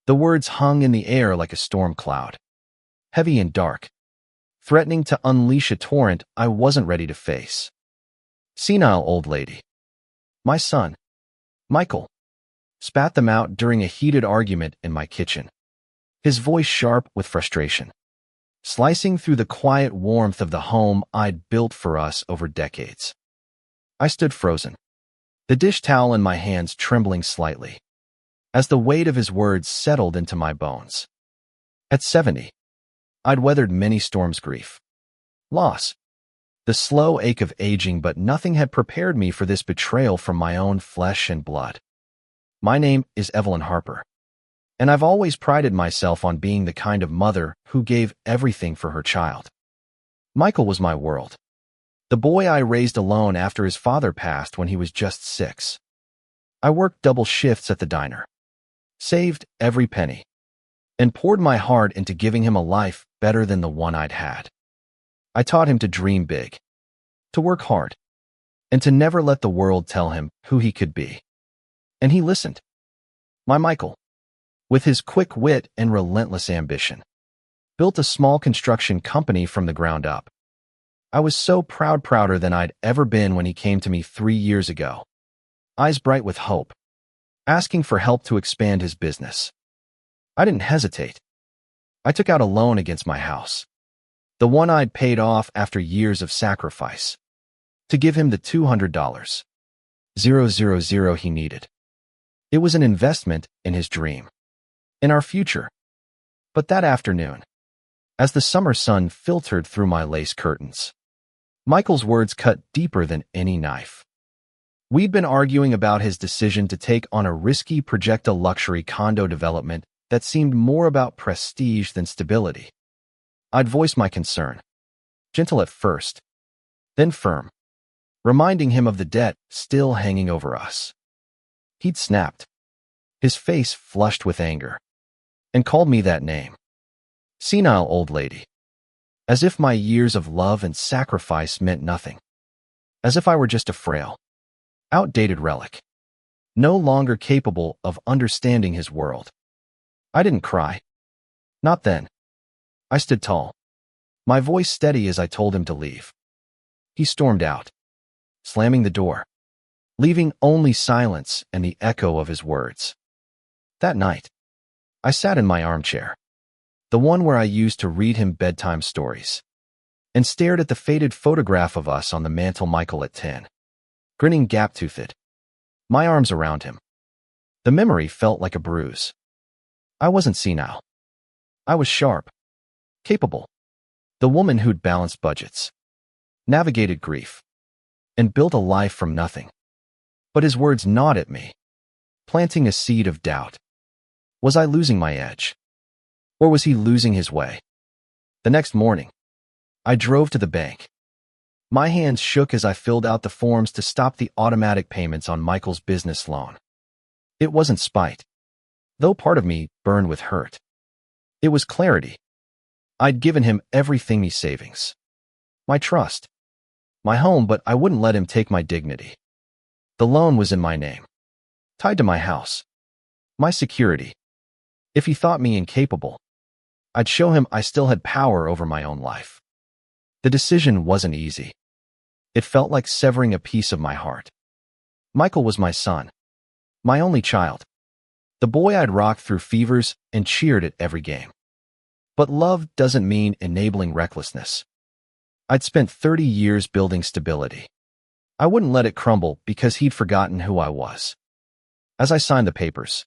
The words hung in the air like a storm cloud, heavy and dark, threatening to unleash a torrent I wasn't ready to face. Senile old lady. My son, Michael, spat them out during a heated argument in my kitchen, his voice sharp with frustration, slicing through the quiet warmth of the home I'd built for us over decades. I stood frozen, the dish towel in my hands trembling slightly, as the weight of his words settled into my bones. At 70, I'd weathered many storms: grief, loss, the slow ache of aging, but nothing had prepared me for this betrayal from my own flesh and blood. My name is Evelyn Harper, and I've always prided myself on being the kind of mother who gave everything for her child. Michael was my world, the boy I raised alone after his father passed when he was just 6. I worked double shifts at the diner, saved every penny, and poured my heart into giving him a life better than the one I'd had. I taught him to dream big, to work hard, and to never let the world tell him who he could be. And he listened. My Michael, with his quick wit and relentless ambition, built a small construction company from the ground up. I was so prouder than I'd ever been when he came to me 3 years ago, eyes bright with hope, asking for help to expand his business. I didn't hesitate. I took out a loan against my house, the one I'd paid off after years of sacrifice, to give him the $200,000 he needed. It was an investment in his dream, in our future. But that afternoon, as the summer sun filtered through my lace curtains, Michael's words cut deeper than any knife. We'd been arguing about his decision to take on a risky projecta luxury condo development that seemed more about prestige than stability. I'd voiced my concern, gentle at first, then firm, reminding him of the debt still hanging over us. He'd snapped, his face flushed with anger, and called me that name, senile old lady, as if my years of love and sacrifice meant nothing, as if I were just a frail, outdated relic, no longer capable of understanding his world. I didn't cry. Not then. I stood tall, my voice steady as I told him to leave. He stormed out, slamming the door, leaving only silence and the echo of his words. That night, I sat in my armchair, the one where I used to read him bedtime stories, and stared at the faded photograph of us on the mantel. Michael at 10, grinning gap-toothed, my arms around him. The memory felt like a bruise. I wasn't senile. I was sharp, capable, the woman who'd balanced budgets, navigated grief, and built a life from nothing. But his words gnawed at me, planting a seed of doubt. Was I losing my edge? Or was he losing his way? The next morning, I drove to the bank. My hands shook as I filled out the forms to stop the automatic payments on Michael's business loan. It wasn't spite, though part of me burned with hurt. It was clarity. I'd given him everything: me savings, my trust, my home, but I wouldn't let him take my dignity. The loan was in my name, tied to my house, my security. If he thought me incapable, I'd show him I still had power over my own life. The decision wasn't easy. It felt like severing a piece of my heart. Michael was my son, my only child, the boy I'd rocked through fevers and cheered at every game. But love doesn't mean enabling recklessness. I'd spent 30 years building stability. I wouldn't let it crumble because he'd forgotten who I was. As I signed the papers,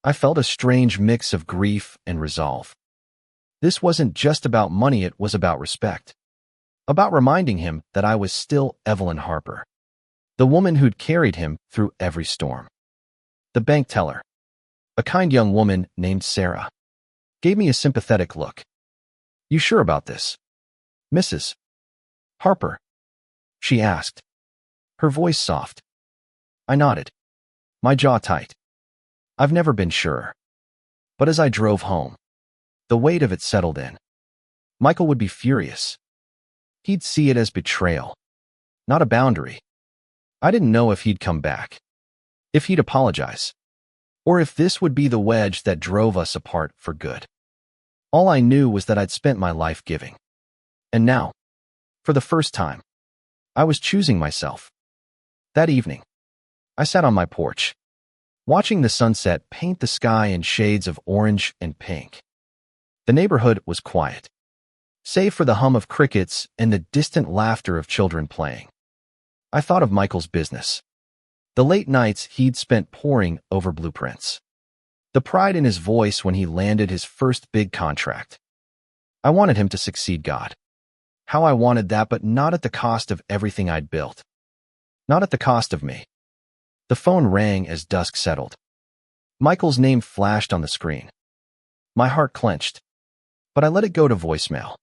I felt a strange mix of grief and resolve. This wasn't just about money, it was about respect. About reminding him that I was still Evelyn Harper, the woman who'd carried him through every storm. The bank teller, a kind young woman named Sarah, gave me a sympathetic look. "You sure about this, Mrs. Harper?" she asked, her voice soft. I nodded, my jaw tight. I've never been surer. But as I drove home, the weight of it settled in. Michael would be furious. He'd see it as betrayal, not a boundary. I didn't know if he'd come back, if he'd apologize, or if this would be the wedge that drove us apart for good. All I knew was that I'd spent my life giving. And now, for the first time, I was choosing myself. That evening, I sat on my porch, watching the sunset paint the sky in shades of orange and pink. The neighborhood was quiet, save for the hum of crickets and the distant laughter of children playing. I thought of Michael's business, the late nights he'd spent poring over blueprints, the pride in his voice when he landed his first big contract. I wanted him to succeed, God. How I wanted that, but not at the cost of everything I'd built. Not at the cost of me. The phone rang as dusk settled. Michael's name flashed on the screen. My heart clenched, but I let it go to voicemail.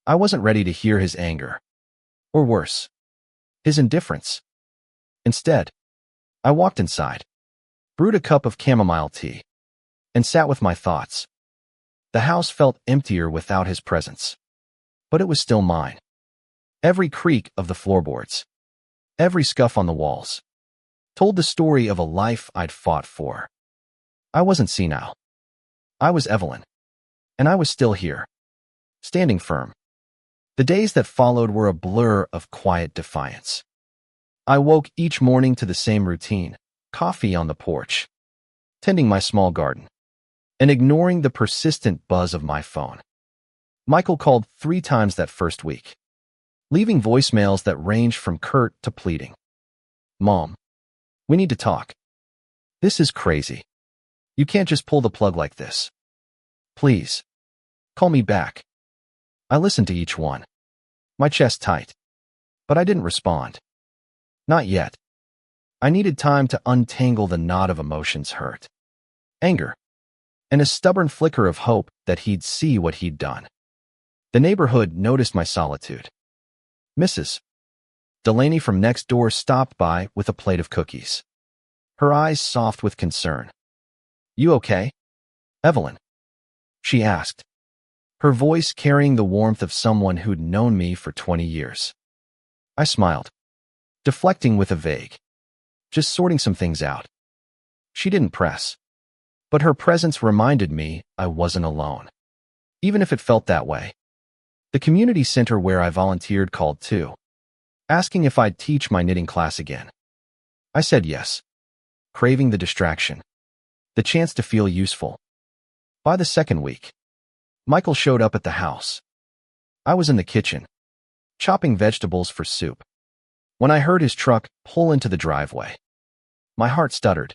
I wasn't ready to hear his anger, or worse, his indifference. Instead, I walked inside, brewed a cup of chamomile tea, and sat with my thoughts. The house felt emptier without his presence, but it was still mine. Every creak of the floorboards, every scuff on the walls, told the story of a life I'd fought for. I wasn't Senile. I was Evelyn, and I was still here, standing firm. The days that followed were a blur of quiet defiance. I woke each morning to the same routine: coffee on the porch, tending my small garden, and ignoring the persistent buzz of my phone. Michael called 3 times that first week, leaving voicemails that ranged from curt to pleading. Mom, we need to talk. This is crazy. You can't just pull the plug like this. Please, call me back. I listened to each one, my chest tight, but I didn't respond. Not yet. I needed time to untangle the knot of emotions: hurt, anger, and a stubborn flicker of hope that he'd see what he'd done. The neighborhood noticed my solitude. Mrs. Delaney from next door stopped by with a plate of cookies, her eyes soft with concern. You okay, Evelyn? She asked, her voice carrying the warmth of someone who'd known me for 20 years. I smiled, deflecting with a vague, just sorting some things out. She didn't press, but her presence reminded me I wasn't alone, even if it felt that way. The community center where I volunteered called too, asking if I'd teach my knitting class again. I said yes, craving the distraction, the chance to feel useful. By the second week, Michael showed up at the house. I was in the kitchen, chopping vegetables for soup, when I heard his truck pull into the driveway. My heart stuttered,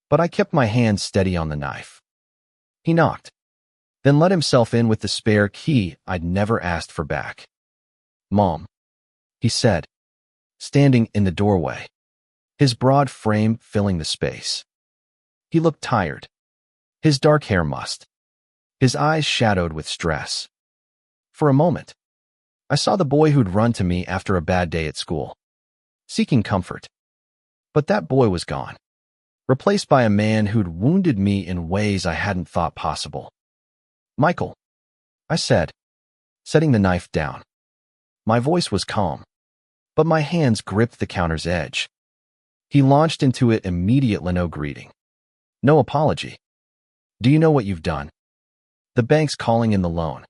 but I kept my hand steady on the knife. He knocked, then let himself in with the spare key I'd never asked for back. Mom, he said, standing in the doorway, his broad frame filling the space. He looked tired, his dark hair mussed, his eyes shadowed with stress. For a moment, I saw the boy who'd run to me after a bad day at school, seeking comfort. But that boy was gone, replaced by a man who'd wounded me in ways I hadn't thought possible. Michael, I said, setting the knife down. My voice was calm, but my hands gripped the counter's edge. He launched into it immediately, no greeting, no apology. Do you know what you've done? The bank's calling in the loan.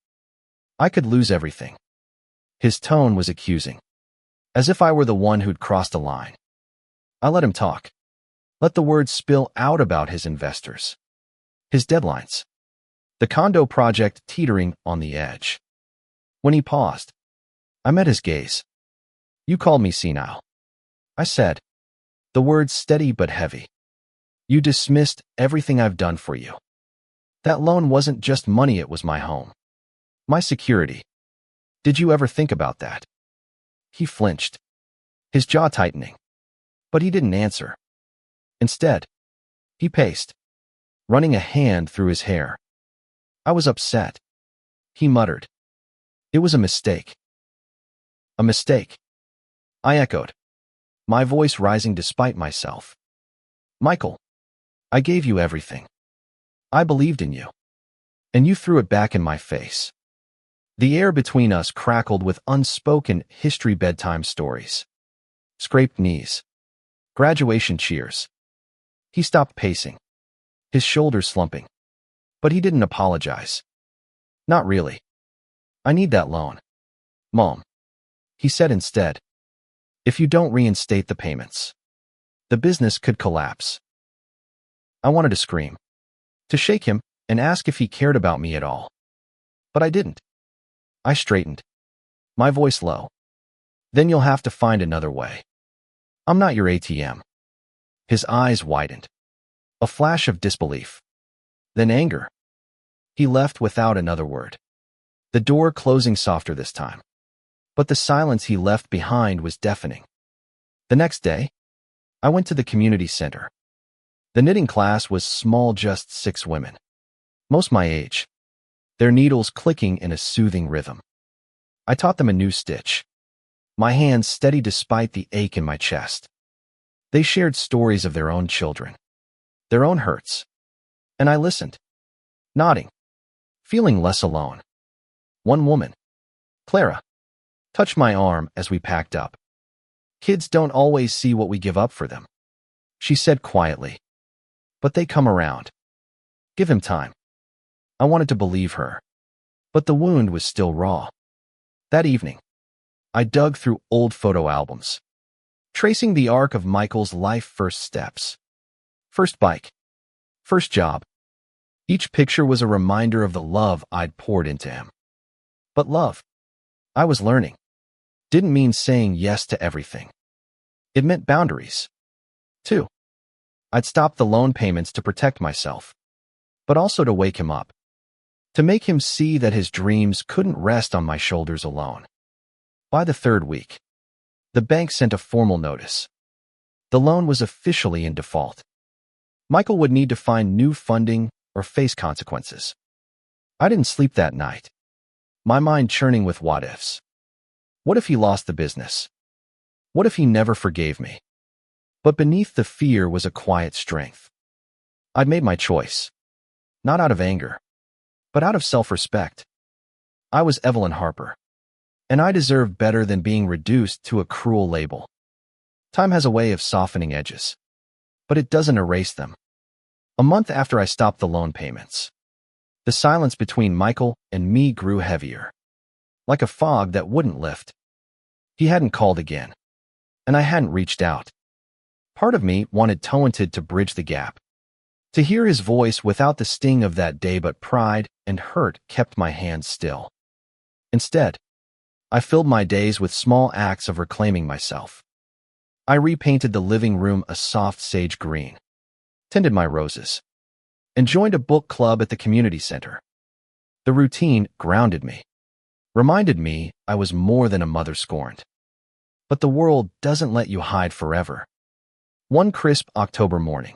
I could lose everything. His tone was accusing, as if I were the one who'd crossed a line. I let him talk, let the words spill out about his investors, his deadlines, the condo project teetering on the edge. When he paused, I met his gaze. You called me senile, I said, the words steady but heavy. You dismissed everything I've done for you. That loan wasn't just money, it was my home, my security. Did you ever think about that? He flinched, his jaw tightening, but he didn't answer. Instead, he paced, running a hand through his hair. I was upset. He muttered, it was a mistake. A mistake, I echoed, my voice rising despite myself. Michael, I gave you everything. I believed in you, and you threw it back in my face. The air between us crackled with unspoken history bedtime stories, scraped knees, graduation cheers. He stopped pacing, his shoulders slumping. But he didn't apologize. Not really. I need that loan, Mom, he said instead. If you don't reinstate the payments, the business could collapse. I wanted to scream, to shake him and ask if he cared about me at all. But I didn't. I straightened, my voice low. Then you'll have to find another way. I'm not your ATM. His eyes widened. A flash of disbelief. Then anger. He left without another word. The door closing softer this time. But the silence he left behind was deafening. The next day, I went to the community center. The knitting class was small, just 6 women. Most my age. Their needles clicking in a soothing rhythm. I taught them a new stitch. My hands steady despite the ache in my chest. They shared stories of their own children, their own hurts. And I listened, nodding, feeling less alone. One woman, Clara, touched my arm as we packed up. Kids don't always see what we give up for them, she said quietly. But they come around. Give him time. I wanted to believe her, but the wound was still raw. That evening, I dug through old photo albums, tracing the arc of Michael's life. First steps, first bike, first job. Each picture was a reminder of the love I'd poured into him. But love, I was learning, didn't mean saying yes to everything. It meant boundaries, too. I'd stop the loan payments to protect myself, but also to wake him up, to make him see that his dreams couldn't rest on my shoulders alone. By the 3rd week, the bank sent a formal notice. The loan was officially in default. Michael would need to find new funding or face consequences. I didn't sleep that night, my mind churning with what-ifs. What if he lost the business? What if he never forgave me? But beneath the fear was a quiet strength. I'd made my choice, not out of anger, but out of self-respect. I was Evelyn Harper, and I deserved better than being reduced to a cruel label. Time has a way of softening edges, but it doesn't erase them. A month after I stopped the loan payments, the silence between Michael and me grew heavier, like a fog that wouldn't lift. He hadn't called again, and I hadn't reached out. Part of me wanted Talented to bridge the gap, to hear his voice without the sting of that day, but pride and hurt kept my hands still. Instead, I filled my days with small acts of reclaiming myself. I repainted the living room a soft sage green, tended my roses, and joined a book club at the community center. The routine grounded me, reminded me I was more than a mother scorned. But the world doesn't let you hide forever. One crisp October morning,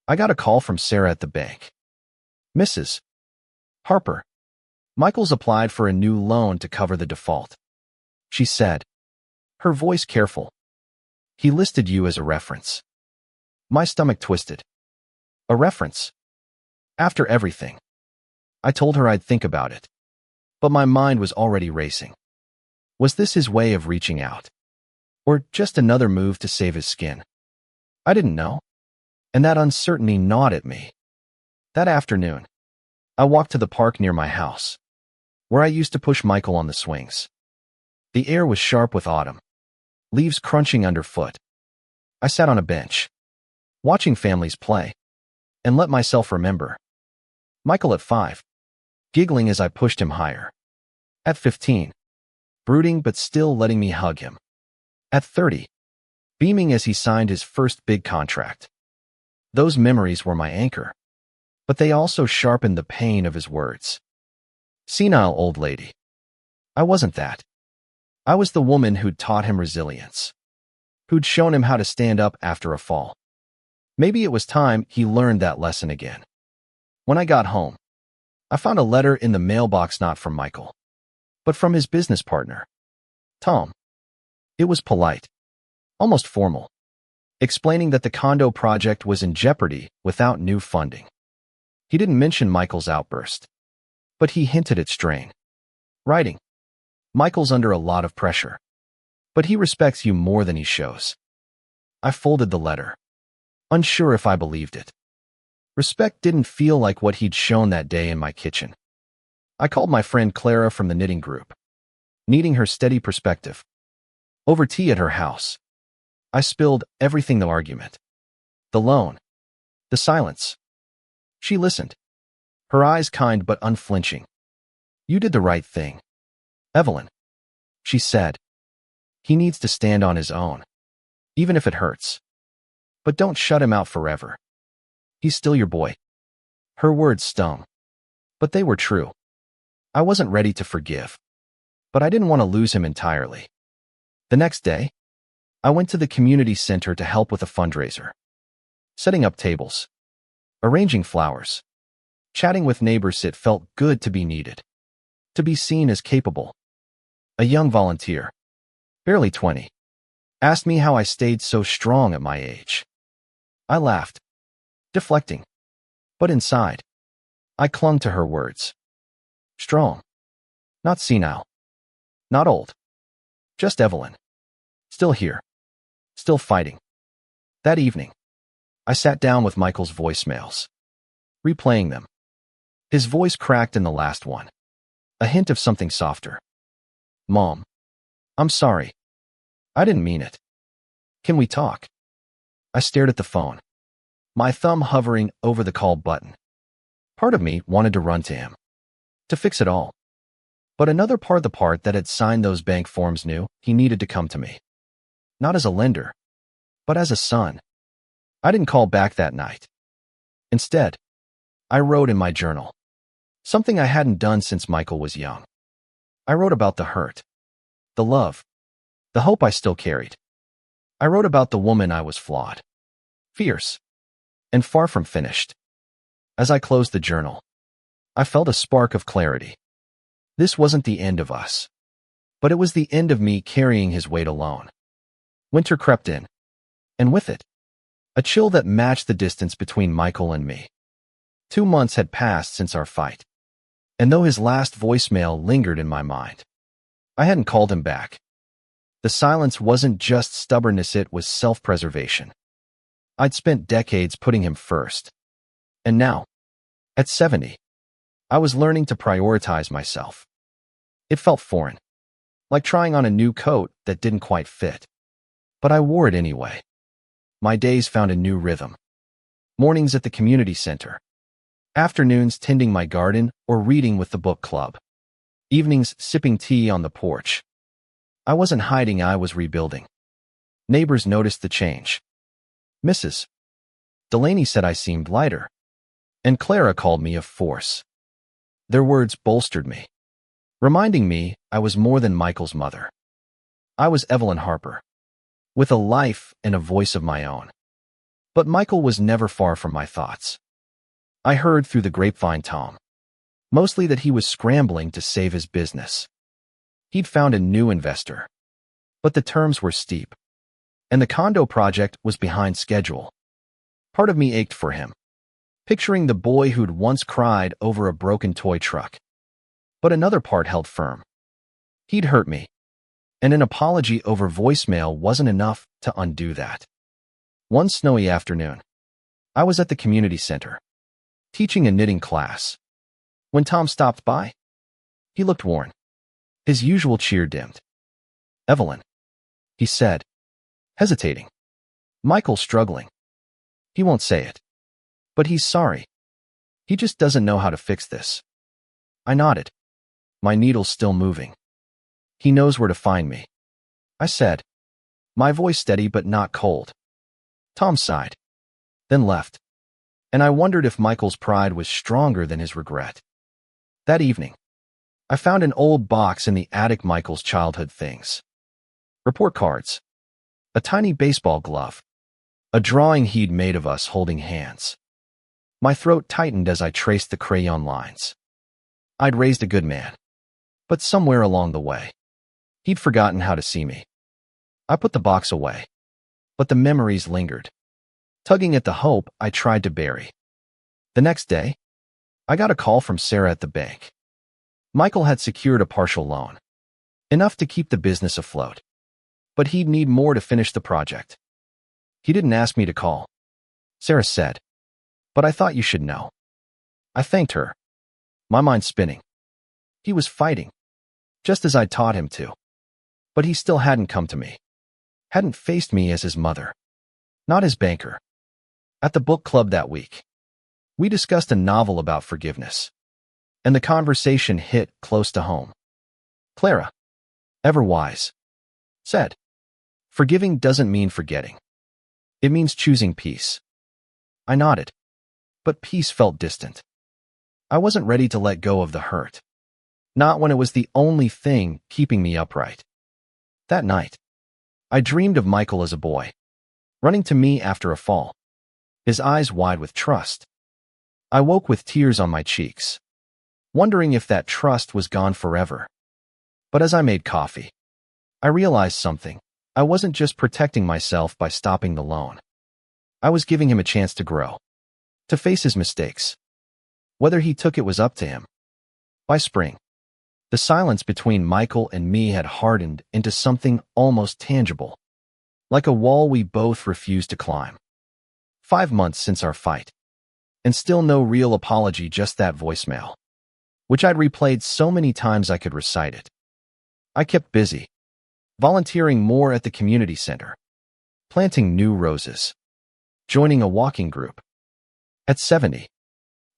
I got a call from Sarah at the bank. Mrs. Harper, Michael's applied for a new loan to cover the default, she said, her voice careful. He listed you as a reference. My stomach twisted. A reference? After everything. I told her I'd think about it, but my mind was already racing. Was this his way of reaching out? Or just another move to save his skin? I didn't know, and that uncertainty gnawed at me. That afternoon, I walked to the park near my house, where I used to push Michael on the swings. The air was sharp with autumn, leaves crunching underfoot. I sat on a bench, watching families play, and let myself remember. Michael at 5, giggling as I pushed him higher. At 15, brooding but still letting me hug him. At 30, beaming as he signed his first big contract. Those memories were my anchor, but they also sharpened the pain of his words. Senile old lady. I wasn't that. I was the woman who'd taught him resilience, who'd shown him how to stand up after a fall. Maybe it was time he learned that lesson again. When I got home, I found a letter in the mailbox, not from Michael, but from his business partner, Tom. It was polite, almost formal, explaining that the condo project was in jeopardy without new funding. He didn't mention Michael's outburst, but he hinted at strain. Writing, Michael's under a lot of pressure, but he respects you more than he shows. I folded the letter, unsure if I believed it. Respect didn't feel like what he'd shown that day in my kitchen. I called my friend Clara from the knitting group, needing her steady perspective. Over tea at her house, I spilled everything: the argument, the loan, the silence. She listened, her eyes kind but unflinching. "You did the right thing, Evelyn," she said. "He needs to stand on his own, even if it hurts. But don't shut him out forever. He's still your boy." Her words stung, but they were true. I wasn't ready to forgive, but I didn't want to lose him entirely. The next day, I went to the community center to help with a fundraiser. Setting up tables, arranging flowers, chatting with neighbors. It felt good to be needed, to be seen as capable. A young volunteer, barely 20, asked me how I stayed so strong at my age. I laughed, deflecting, but inside, I clung to her words. Strong, not senile, not old, just Evelyn. Still here, still fighting. That evening, I sat down with Michael's voicemails, replaying them. His voice cracked in the last one, a hint of something softer. "Mom, I'm sorry. I didn't mean it. Can we talk?" I stared at the phone, my thumb hovering over the call button. Part of me wanted to run to him, to fix it all. But another part, the part that had signed those bank forms, knew he needed to come to me. Not as a lender, but as a son. I didn't call back that night. Instead, I wrote in my journal, something I hadn't done since Michael was young. I wrote about the hurt, the love, the hope I still carried. I wrote about the woman I was: flawed, fierce, and far from finished. As I closed the journal, I felt a spark of clarity. This wasn't the end of us, but it was the end of me carrying his weight alone. Winter crept in, and with it, a chill that matched the distance between Michael and me. 2 months had passed since our fight, and though his last voicemail lingered in my mind, I hadn't called him back. The silence wasn't just stubbornness, it was self-preservation. I'd spent decades putting him first, and now, at 70, I was learning to prioritize myself. It felt foreign, like trying on a new coat that didn't quite fit. But I wore it anyway. My days found a new rhythm. Mornings at the community center, afternoons tending my garden or reading with the book club, evenings sipping tea on the porch. I wasn't hiding, I was rebuilding. Neighbors noticed the change. Mrs. Delaney said I seemed lighter, and Clara called me a force. Their words bolstered me, reminding me I was more than Michael's mother. I was Evelyn Harper, with a life and a voice of my own. But Michael was never far from my thoughts. I heard through the grapevine, Tom, mostly that he was scrambling to save his business. He'd found a new investor, but the terms were steep, and the condo project was behind schedule. Part of me ached for him, picturing the boy who'd once cried over a broken toy truck. But another part held firm. He'd hurt me, and an apology over voicemail wasn't enough to undo that. One snowy afternoon, I was at the community center, teaching a knitting class, when Tom stopped by. He looked worn. His usual cheer dimmed. "Evelyn," he said, hesitating. "Michael's struggling. He won't say it, but he's sorry. He just doesn't know how to fix this." I nodded, my needles still moving. "He knows where to find me," I said, my voice steady but not cold. Tom sighed, then left, and I wondered if Michael's pride was stronger than his regret. That evening, I found an old box in the attic, Michael's childhood things. Report cards, a tiny baseball glove, a drawing he'd made of us holding hands. My throat tightened as I traced the crayon lines. I'd raised a good man, but somewhere along the way, he'd forgotten how to see me. I put the box away, but the memories lingered, tugging at the hope I tried to bury. The next day, I got a call from Sarah at the bank. Michael had secured a partial loan, enough to keep the business afloat, but he'd need more to finish the project. He didn't ask me to call, Sarah said. But I thought you should know. I thanked her, my mind spinning. He was fighting, just as I taught him to. But he still hadn't come to me. Hadn't faced me as his mother. Not his banker. At the book club that week, we discussed a novel about forgiveness. And the conversation hit close to home. Clara, ever wise, said, forgiving doesn't mean forgetting. It means choosing peace. I nodded, but peace felt distant. I wasn't ready to let go of the hurt. Not when it was the only thing keeping me upright. That night, I dreamed of Michael as a boy, running to me after a fall, his eyes wide with trust. I woke with tears on my cheeks, wondering if that trust was gone forever. But as I made coffee, I realized something. I wasn't just protecting myself by stopping the loan. I was giving him a chance to grow, to face his mistakes. Whether he took it was up to him. By spring, the silence between Michael and me had hardened into something almost tangible, like a wall we both refused to climb. 5 months since our fight, and still no real apology, just that voicemail, which I'd replayed so many times I could recite it. I kept busy, volunteering more at the community center, planting new roses, joining a walking group. At 70,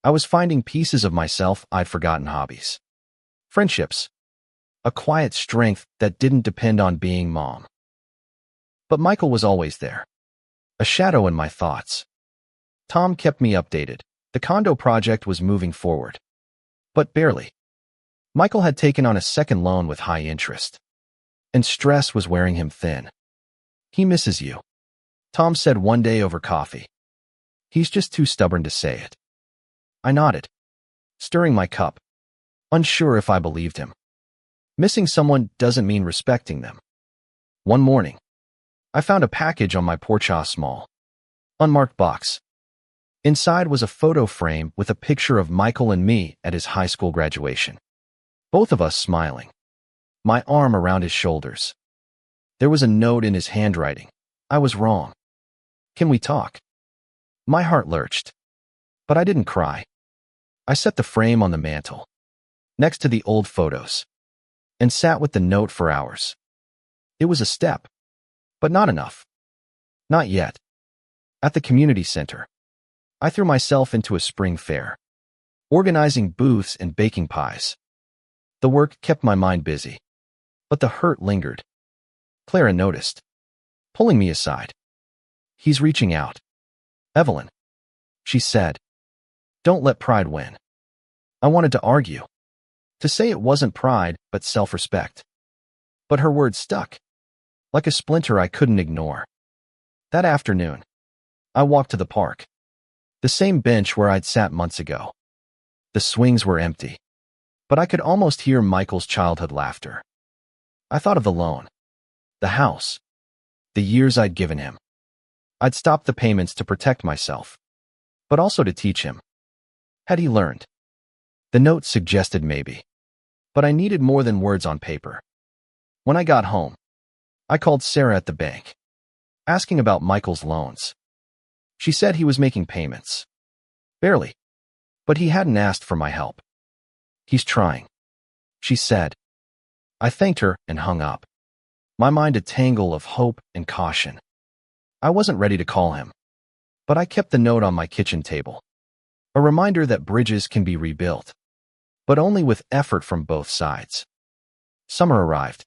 I was finding pieces of myself I'd forgotten: hobbies, friendships, a quiet strength that didn't depend on being mom. But Michael was always there, a shadow in my thoughts. Tom kept me updated. The condo project was moving forward, but barely. Michael had taken on a second loan with high interest, and stress was wearing him thin. He misses you, Tom said one day over coffee. He's just too stubborn to say it. I nodded, stirring my cup, unsure if I believed him. Missing someone doesn't mean respecting them. One morning, I found a package on my porch, a small, unmarked box. Inside was a photo frame with a picture of Michael and me at his high school graduation. Both of us smiling, my arm around his shoulders. There was a note in his handwriting. I was wrong. Can we talk? My heart lurched, but I didn't cry. I set the frame on the mantel, next to the old photos, and sat with the note for hours. It was a step, but not enough. Not yet. At the community center, I threw myself into a spring fair, organizing booths and baking pies. The work kept my mind busy, but the hurt lingered. Clara noticed, pulling me aside. He's reaching out. Evelyn, she said, don't let pride win. I wanted to argue, to say it wasn't pride, but self-respect. But her words stuck, like a splinter I couldn't ignore. That afternoon, I walked to the park, the same bench where I'd sat months ago. The swings were empty, but I could almost hear Michael's childhood laughter. I thought of the loan, the house, the years I'd given him. I'd stopped the payments to protect myself, but also to teach him. Had he learned? The note suggested maybe, but I needed more than words on paper. When I got home, I called Sarah at the bank, asking about Michael's loans. She said he was making payments. Barely, but he hadn't asked for my help. He's trying, she said. I thanked her and hung up, my mind a tangle of hope and caution. I wasn't ready to call him, but I kept the note on my kitchen table, a reminder that bridges can be rebuilt, but only with effort from both sides. Summer arrived,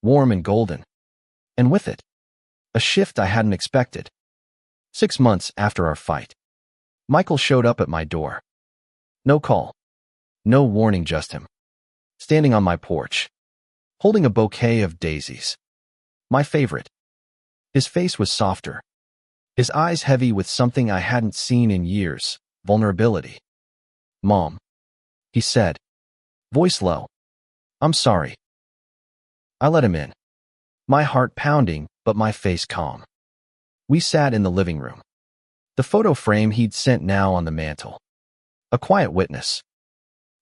warm and golden, and with it, a shift I hadn't expected. 6 months after our fight, Michael showed up at my door. No call, no warning, just him, standing on my porch, holding a bouquet of daisies, my favorite. His face was softer, his eyes heavy with something I hadn't seen in years: vulnerability. Mom, he said, voice low. I'm sorry. I let him in, my heart pounding, but my face calm. We sat in the living room, the photo frame he'd sent now on the mantel, a quiet witness.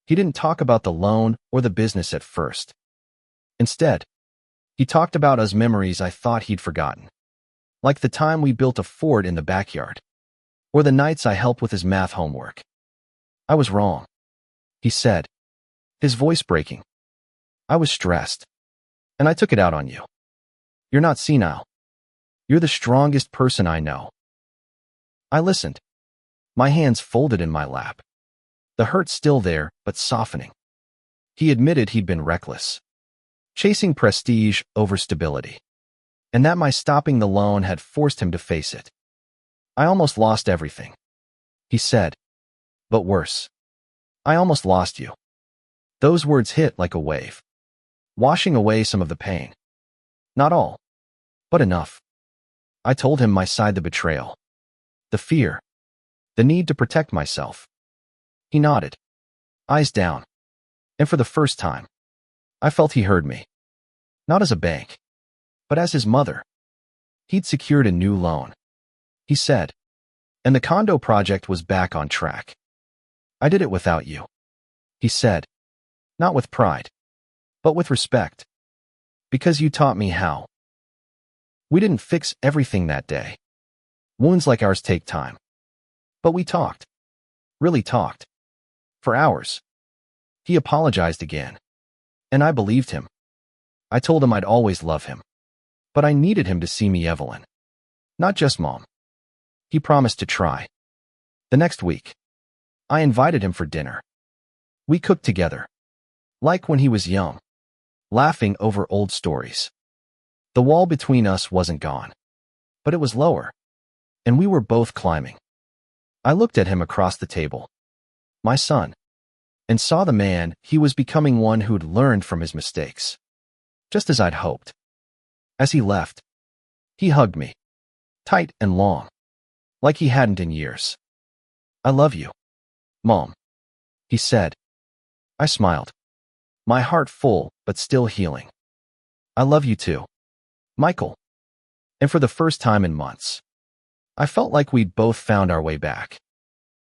He didn't talk about the loan or the business at first. Instead, he talked about us, memories I thought he'd forgotten, like the time we built a fort in the backyard, or the nights I helped with his math homework. I was wrong, he said, his voice breaking. I was stressed, and I took it out on you. You're not senile. You're the strongest person I know. I listened, my hands folded in my lap. The hurt still there, but softening. He admitted he'd been reckless, chasing prestige over stability, and that my stopping the loan had forced him to face it. I almost lost everything, he said, but worse, I almost lost you. Those words hit like a wave, washing away some of the pain. Not all, but enough. I told him my side, the betrayal, the fear, the need to protect myself. He nodded, eyes down, and for the first time, I felt he heard me. Not as a bank, but as his mother. He'd secured a new loan, he said, and the condo project was back on track. I did it without you, he said, not with pride, but with respect, because you taught me how. We didn't fix everything that day. Wounds like ours take time. But we talked, really talked, for hours. He apologized again, and I believed him. I told him I'd always love him, but I needed him to see me Evelyn, not just Mom. He promised to try. The next week, I invited him for dinner. We cooked together, like when he was young, laughing over old stories. The wall between us wasn't gone, but it was lower, and we were both climbing. I looked at him across the table, my son, and saw the man he was becoming, one who'd learned from his mistakes, just as I'd hoped. As he left, he hugged me, tight and long, like he hadn't in years. I love you, Mom, he said. I smiled, my heart full but still healing. I love you too, Michael. And for the first time in months, I felt like we'd both found our way back.